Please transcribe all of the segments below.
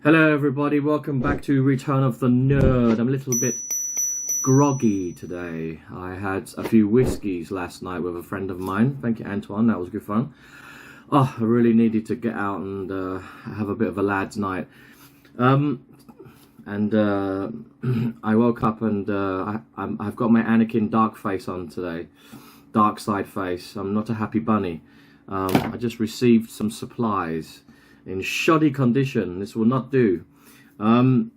Hello everybody, welcome back to Return of the Nerd. I'm a little bit groggy today. I had a few whiskies last night with a friend of mine. Thank you, Antoine, that was good fun. Oh, I really needed to get out and have a bit of a lad's night. I woke up and I've got my Anakin dark face on today. Dark side face. I'm not a happy bunny. I just received some supplies in shoddy condition. This will not do. I'm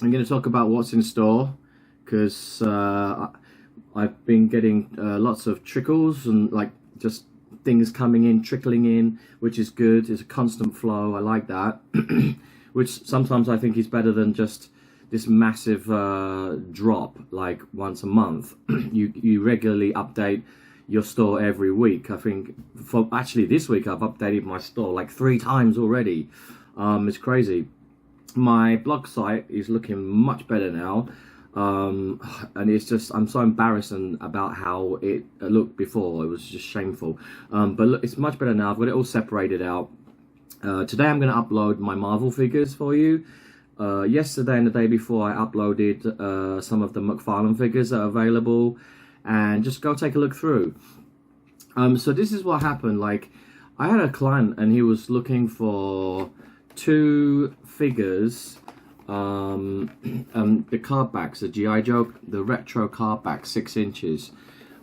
going to talk about what's in store because I've been getting lots of trickles and like just things coming in, trickling in, which is good. It's a constant flow. I like that. Which sometimes I think is better than just this massive drop like once a month. You regularly update your store every week. I think for actually this week I've updated my store like 3 times already. It's crazy. My blog site is looking much better now, and it's just I'm so embarrassed about how it looked before. It was just shameful, but look, it's much better now. I've got it all separated out. Today I'm going to upload my Marvel figures for you. Yesterday and the day before I uploaded some of the McFarlane figures that are available, and just go take a look through. So this is what happened. Like, I had a client and he was looking for 2 figures, the card backs, the G.I.JOE, the retro card back, 6 inches.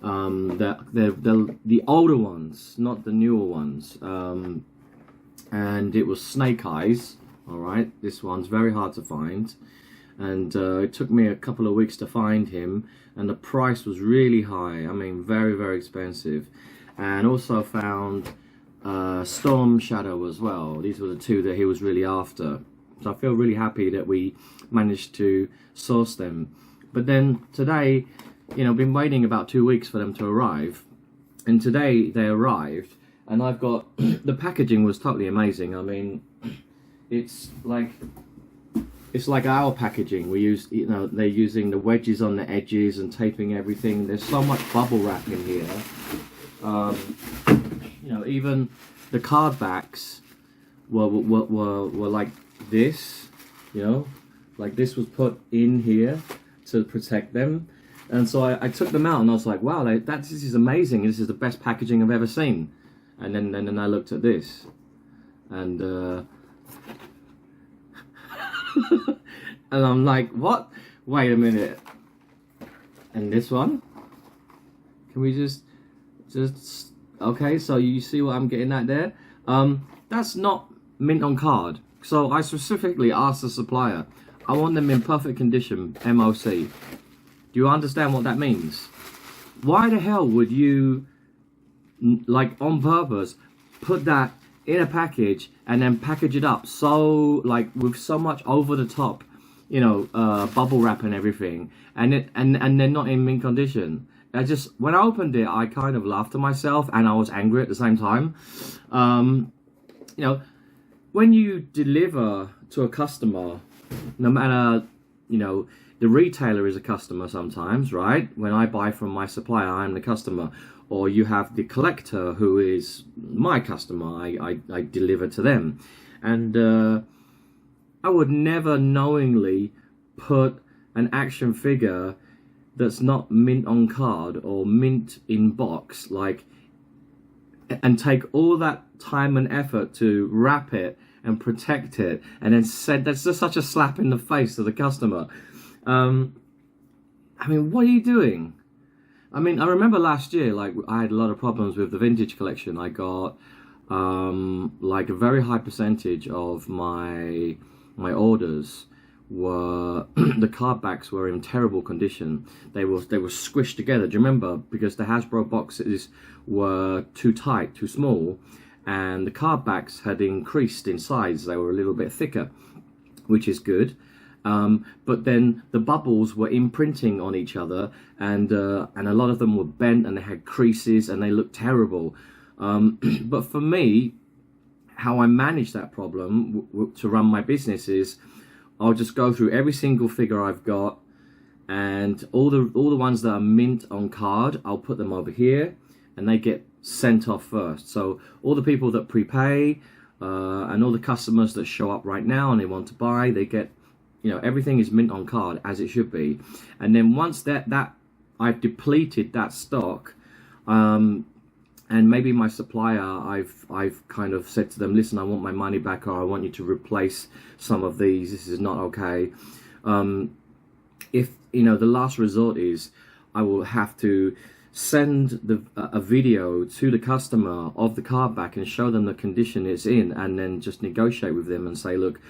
The older ones, not the newer ones. And it was Snake Eyes. All right, this one's very hard to find, and it took me a couple of weeks to find him, and the price was really high. I mean, very, very expensive. And also found Storm Shadow as well. These were the 2 that he was really after. So I feel really happy that we managed to source them. But then today, you know, I've been waiting about 2 weeks for them to arrive, and today they arrived, and I've got the packaging was totally amazing. I mean, it's like our packaging. We use, you know, they're using the wedges on the edges and taping everything. There's so much bubble wrap in here. You know, even the card backs were like this. You know, like this was put in here to protect them. And so I took them out and I was like, wow, this is amazing. This is the best packaging I've ever seen. And then I looked at this, and and I'm like, what? Wait a minute. And this one? Can we just okay, so you see what I'm getting at there? That's not mint on card. So I specifically asked the supplier, I want them in perfect condition, MOC. Do you understand what that means? Why the hell would you, like on purpose, put that in a package and then package it up so like with so much over the top, you know, bubble wrap and everything, and they're not in mint condition? I just, when I opened it, I kind of laughed to myself and I was angry at the same time. You know, when you deliver to a customer, no matter, you know, the retailer is a customer sometimes, right? When I buy from my supplier, I'm the customer. Or you have the collector who is my customer. I deliver to them. And I would never knowingly put an action figure that's not mint on card or mint in box, like, and take all that time and effort to wrap it and protect it, and then said that's just such a slap in the face to the customer. I mean, what are you doing? I mean, I remember last year, like, I had a lot of problems with the vintage collection. I got like a very high percentage of my orders were the card backs were in terrible condition. They were squished together. Do you remember? Because the Hasbro boxes were too tight, too small, and the card backs had increased in size. They were a little bit thicker, which is good. But then the bubbles were imprinting on each other, and a lot of them were bent and they had creases and they looked terrible. But for me, how I manage that problem to run my business is I'll just go through every single figure I've got, and all the ones that are mint on card, I'll put them over here and they get sent off first. So all the people that prepay, and all the customers that show up right now and they want to buy, they get, you know, everything is mint on card as it should be. And then once that I've depleted that stock, and maybe my supplier, I've kind of said to them, listen, I want my money back, or I want you to replace some of these. This is not okay. If, you know, the last resort is I will have to send a video to the customer of the card back and show them the condition it's in, and then just negotiate with them and say, look,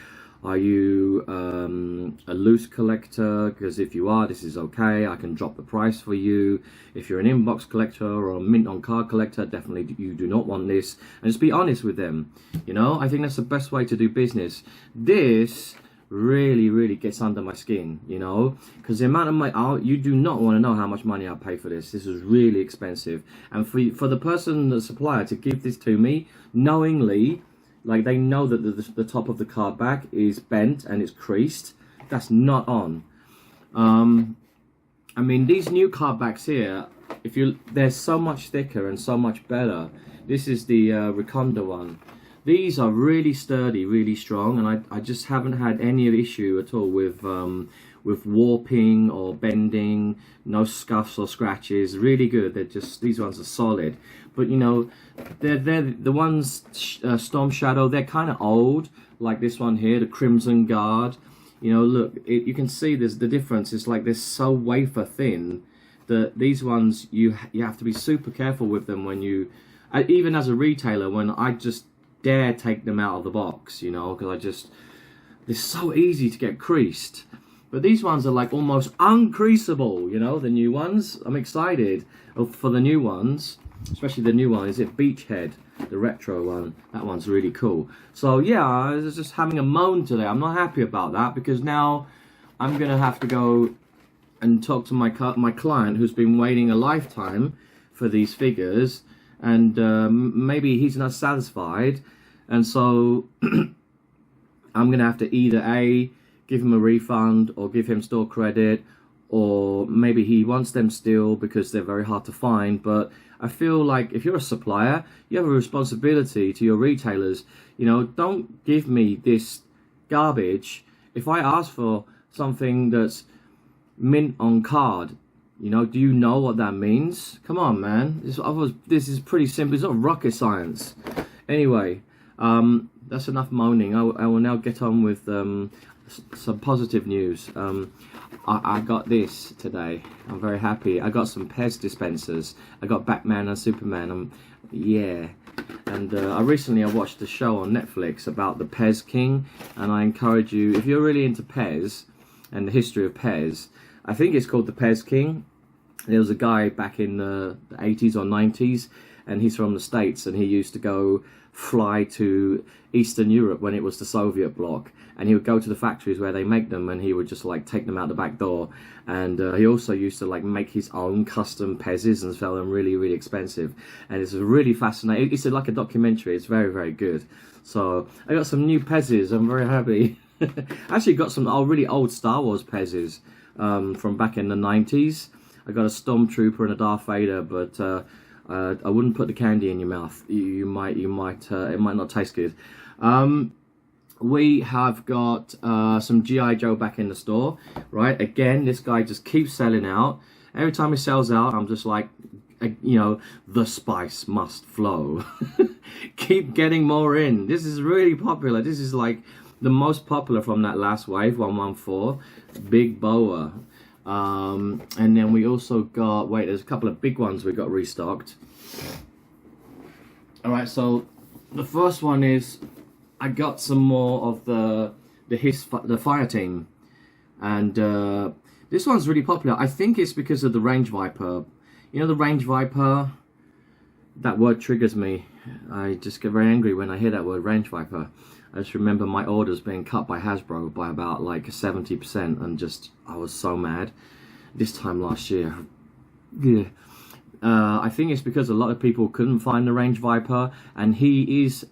are you a loose collector? Because if you are, this is okay, I can drop the price for you. If you're an inbox collector or a mint on card collector, definitely you do not want this. And just be honest with them. You know, I think that's the best way to do business. This really gets under my skin, you know, because the amount of money, you do not want to know how much money I pay for this. This is really expensive. And for the person, the supplier, to give this to me knowingly, like they know that the top of the card back is bent and it's creased, that's not on. I mean, these new card backs here, they're so much thicker and so much better. This is the Reconda one. These are really sturdy, really strong, and I just haven't had any issue at all with warping or bending. No scuffs or scratches. Really good. These ones are solid. But you know, they're the ones Storm Shadow. They're kind of old, like this one here, the Crimson Guard. You know, look, you can see there's the difference. It's like they're so wafer thin that these ones you have to be super careful with them when you, even as a retailer, when I just dare take them out of the box, you know, because they're so easy to get creased. But these ones are like almost uncreasable, you know, the new ones. I'm excited for the new ones, especially the new one. Is it Beachhead, the retro one? That one's really cool. So yeah, I was just having a moan today. I'm not happy about that, because now I'm gonna have to go and talk to my client who's been waiting a lifetime for these figures, and maybe he's not satisfied, and so I'm gonna have to either A, give him a refund, or give him store credit, or maybe he wants them still because they're very hard to find. But I feel like if you're a supplier, you have a responsibility to your retailers. You know, don't give me this garbage. If I ask for something that's mint on card, you know, do you know what that means? Come on, man. This is pretty simple. It's not rocket science. Anyway, that's enough moaning. I will now get on with some positive news. I got this today. I'm very happy. I got some Pez dispensers. I got Batman and Superman. Yeah. And I watched a show on Netflix about the Pez King, and I encourage you, if you're really into Pez and the history of Pez, I think it's called the Pez King. There was a guy back in the 80s or 90s, and he's from the States, and he used to fly to Eastern Europe when it was the Soviet bloc, and he would go to the factories where they make them, and he would just like take them out the back door. And he also used to like make his own custom Pez's and sell them really expensive. And it's really fascinating. It's like a documentary. It's very good. So I got some new Pez's. I'm very happy. I actually got some really old Star Wars Pez's from back in the 90s. I got a Stormtrooper and a Darth Vader, but I wouldn't put the candy in your mouth. It might not taste good. We have got some G.I.JOE back in the store, right? Again, this guy just keeps selling out. Every time he sells out, I'm just like, you know, the spice must flow. Keep getting more in. This is really popular. This is like the most popular from that last wave, 114, Big Boa. And then we also got, there's a couple of big ones we got restocked. Alright, so the first one is, I got some more of the Fire Team, and this one's really popular. I think it's because of the Range Viper. You know, the Range Viper, that word triggers me. I just get very angry when I hear that word, Range Viper. I just remember my orders being cut by Hasbro by about like 70%, and I was so mad this time last year. Yeah. I think it's because a lot of people couldn't find the Range Viper, and he is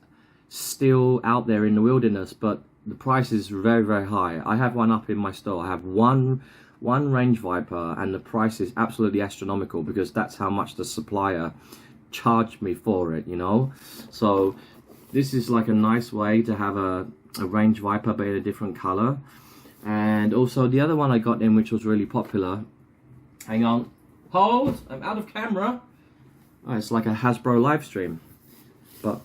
still out there in the wilderness, but the price is very high. I have one up in my store. I have one Range Viper, and the price is absolutely astronomical, because that's how much the supplier charged me for it, you know. So this is like a nice way to have a Range Viper but in a different color. And also the other one I got in, which was really popular, hang on, hold, I'm out of camera. Oh, it's like a Hasbro live stream, but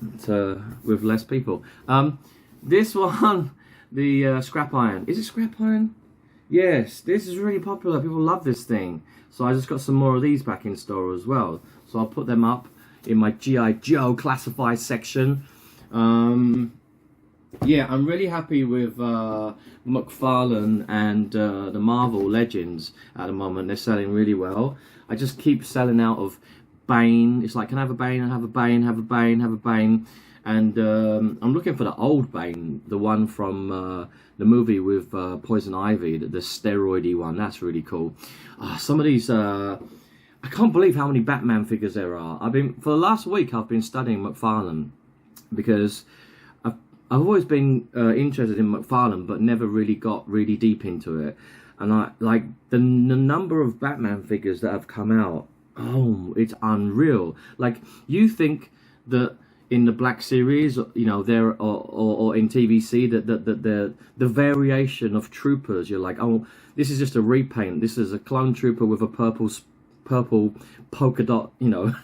with less people. This one, the scrap iron. Is it scrap iron? Yes, this is really popular. People love this thing. So I just got some more of these back in store as well. So I'll put them up in my G.I.JOE classified section. Yeah, I'm really happy with McFarlane and the Marvel Legends at the moment. They're selling really well. I just keep selling out of Bane. It's like, can I have a Bane? I have a Bane, have a Bane, have a Bane. And I'm looking for the old Bane, the one from the movie with Poison Ivy, the steroidy one. That's really cool. Some of these, I can't believe how many Batman figures there are. For the last week, I've been studying McFarlane because I've always been interested in McFarlane, but never really got really deep into it. And I like the number of Batman figures that have come out. Oh, it's unreal. Like, you think that in the Black Series, you know, there or in TVC, that the variation of troopers, you're like, oh, this is just a repaint. This is a clone trooper with a purple polka dot, you know.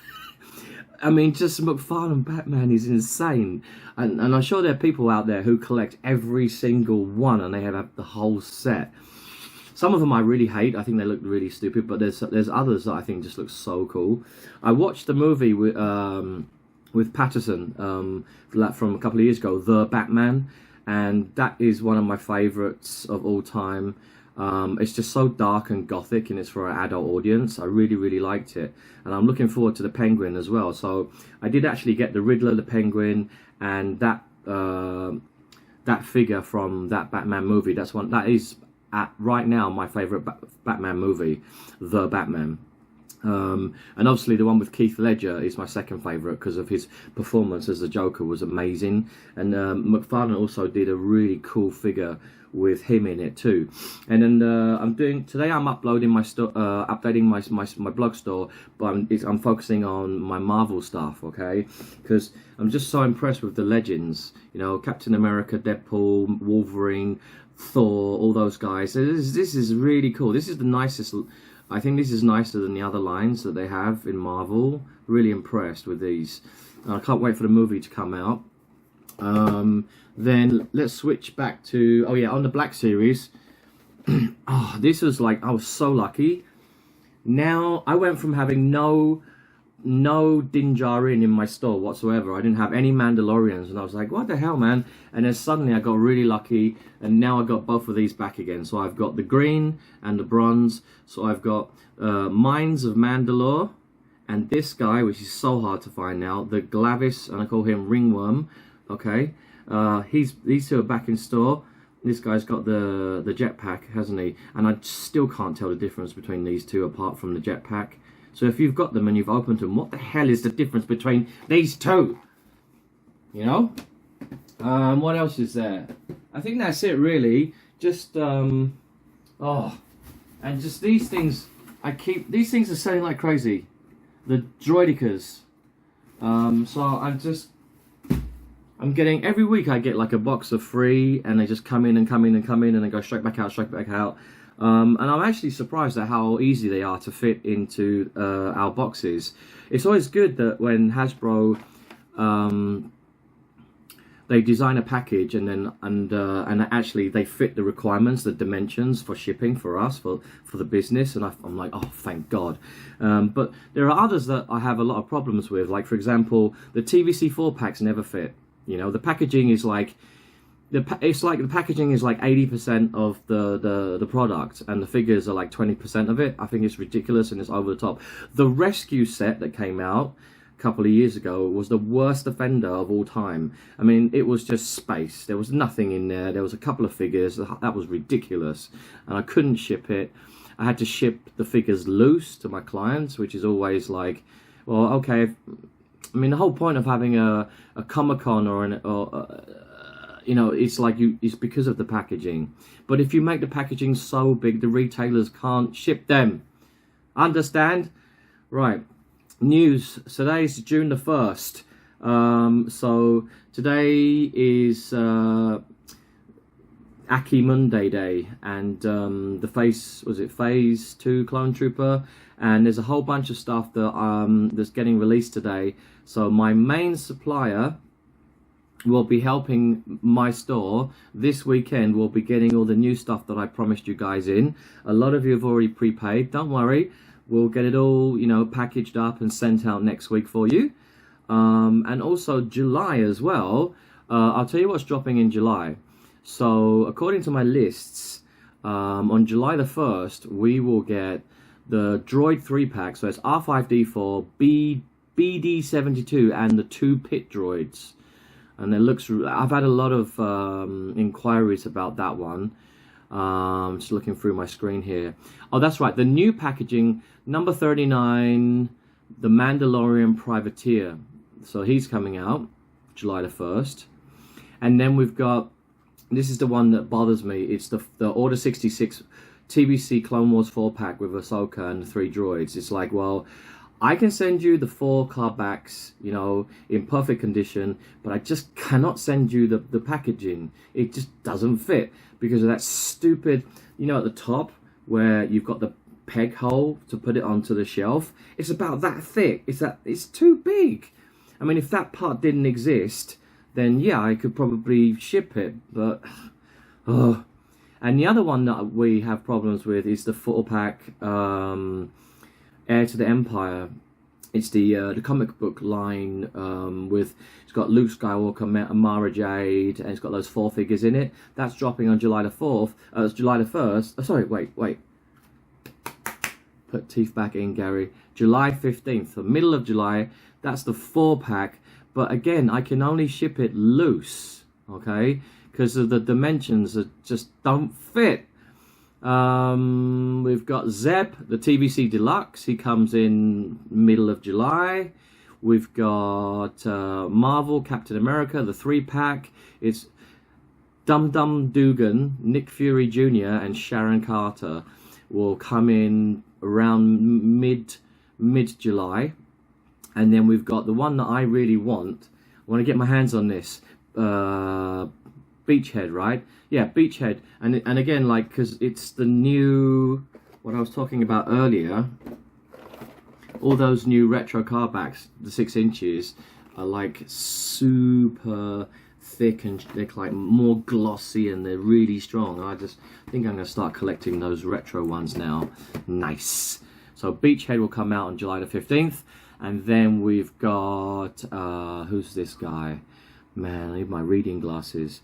I mean, just McFarlane Batman is insane. And I'm sure there are people out there who collect every single one and they have the whole set. Some of them I really hate. I think they look really stupid, but there's others that I think just look so cool. I watched the movie with Patterson from a couple of years ago, The Batman, and that is one of my favourites of all time. It's just so dark and gothic, and it's for an adult audience. I really liked it, and I'm looking forward to the Penguin as well. So I did actually get the Riddler, the Penguin, and that figure from that Batman movie. That is right now my favourite Batman movie, The Batman. And obviously the one with Keith Ledger is my second favourite because of his performance as the Joker was amazing. And McFarlane also did a really cool figure with him in it too. And then today I'm uploading my updating my blog store, but I'm focusing on my Marvel stuff, okay? Because I'm just so impressed with the legends, you know, Captain America, Deadpool, Wolverine, Thor, all those guys. This is really cool. This is the nicest. I think this is nicer than the other lines that they have in Marvel. Really impressed with these. I can't wait for the movie to come out. Then let's switch back to, oh yeah, on the Black Series. This was like, I was so lucky. Now, I went from having no Din Djarin in my store whatsoever. I didn't have any Mandalorians, and I was like, what the hell, man? And then suddenly I got really lucky, and now I got both of these back again. So I've got the green and the bronze. So I've got Mines of Mandalore, and this guy, which is so hard to find now, the Glavis, and I call him Ringworm. Okay, these two are back in store. This guy's got the jetpack, hasn't he? And I still can't tell the difference between these two apart from the jetpack. So if you've got them and you've opened them, what the hell is the difference between these two? You know? What else is there? I think that's it, really. Just, and just these things, these things are selling like crazy. The Droidicas. So I'm getting, every week I get like a box of 3, and they just come in and come in and come in, and they go straight back out. And I'm actually surprised at how easy they are to fit into our boxes. It's always good that when Hasbro they design a package and actually they fit the requirements, the dimensions for shipping for us for the business, and I'm like, oh, thank God. But there are others that I have a lot of problems with. Like, for example, the TVC 4 packs never fit. You know, the packaging is like. The packaging is like 80% of the product, and the figures are like 20% of it. I think it's ridiculous and it's over the top. The rescue set that came out a couple of years ago was the worst offender of all time. I mean, it was just space. There was nothing in there. There was a couple of figures. That was ridiculous, and I couldn't ship it. I had to ship the figures loose to my clients, which is always like, well, okay. I mean, the whole point of having a Comicon you know, it's like it's because of the packaging. But if you make the packaging so big, the retailers can't ship them. Understand? Right. News. Today's June the 1st. So today is Aki Monday Day, and the Phase 2 Clone Trooper, and there's a whole bunch of stuff that that's getting released today. So my main supplier will be helping my store this weekend. We'll be getting all the new stuff that I promised you guys in. A lot of you have already prepaid, don't worry, we'll get it all, you know, packaged up and sent out next week for you. And also July as well. I'll tell you what's dropping in July. So according to my lists, on July the 1st, we will get the Droid 3-pack. So it's R5D4, BD72, and the 2 pit droids. And it looks, I've had a lot of inquiries about that one. Just looking through my screen here. Oh, that's right, the new packaging, number 39, the Mandalorian Privateer. So he's coming out July the 1st. And then we've got, this is the one that bothers me, it's the Order 66 TBC Clone Wars 4-pack with Ahsoka and the 3 droids. It's like, well, I can send you the 4 card backs, you know, in perfect condition, but I just cannot send you the packaging. It just doesn't fit because of that stupid, you know, at the top where you've got the peg hole to put it onto the shelf. It's about that thick. It's too big. I mean, if that part didn't exist, then yeah, I could probably ship it, but oh. And the other one that we have problems with is the 4-pack Heir to the Empire. It's the comic book line with, it's got Luke Skywalker, Mara Jade, and it's got those 4 figures in it. That's dropping on July the 4th. It's July the 1st. Oh, sorry, wait. Put teeth back in, Gary. July 15th, the middle of July. That's the 4-pack. But again, I can only ship it loose, okay? Because of the dimensions that just don't fit. We've got Zeb, the TBC Deluxe. He comes in middle of July. We've got Marvel, Captain America, the 3-pack. It's Dum Dum Dugan, Nick Fury Jr. and Sharon Carter will come in around mid-July. And then we've got the one that I really want. I want to get my hands on this. Beachhead, right? Yeah, Beachhead. And again, like, because it's the new, what I was talking about earlier, all those new retro car backs, the 6 inches, are like super thick and they're like more glossy and they're really strong. I just think I'm going to start collecting those retro ones now. Nice. So Beachhead will come out on July the 15th. And then we've got, who's this guy? Man, I need my reading glasses.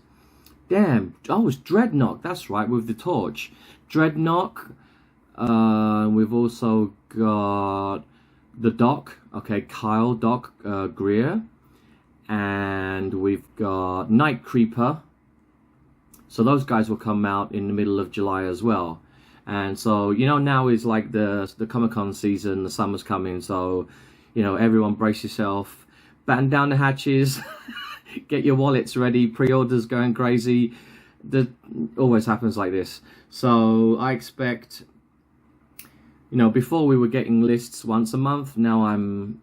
Damn, oh, it's Dreadnought, that's right, with the torch. Dreadnought, we've also got the Doc, okay, Kyle Doc Greer. And we've got Night Creeper. So those guys will come out in the middle of July as well. And so, you know, now is like the Comicon season, the summer's coming, so, you know, everyone brace yourself, batten down the hatches, get your wallets ready, pre-orders going crazy. That always happens like this. So I expect, you know, before we were getting lists once a month, now I'm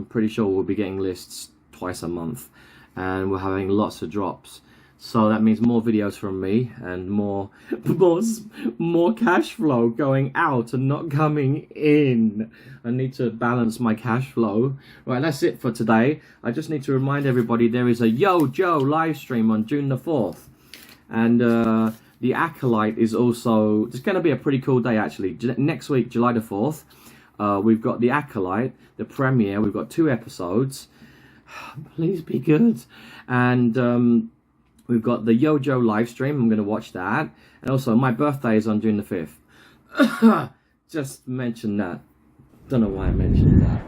pretty sure we'll be getting lists twice a month, and we're having lots of drops. So that means more videos from me and more cash flow going out and not coming in. I need to balance my cash flow. Right, that's it for today. I just need to remind everybody there is a G.I.JOE live stream on June the 4th. And the Acolyte is also, it's going to be a pretty cool day actually. Next week, July the 4th, we've got the Acolyte, the premiere. We've got 2 episodes. Please be good. And we've got the G.I.JOE live stream. I'm going to watch that. And also, my birthday is on June the 5th. Just mention that. Don't know why I mentioned that.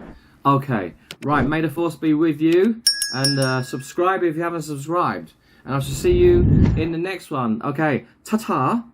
Okay. Right. May the force be with you. And subscribe if you haven't subscribed. And I shall see you in the next one. Okay. Ta-ta.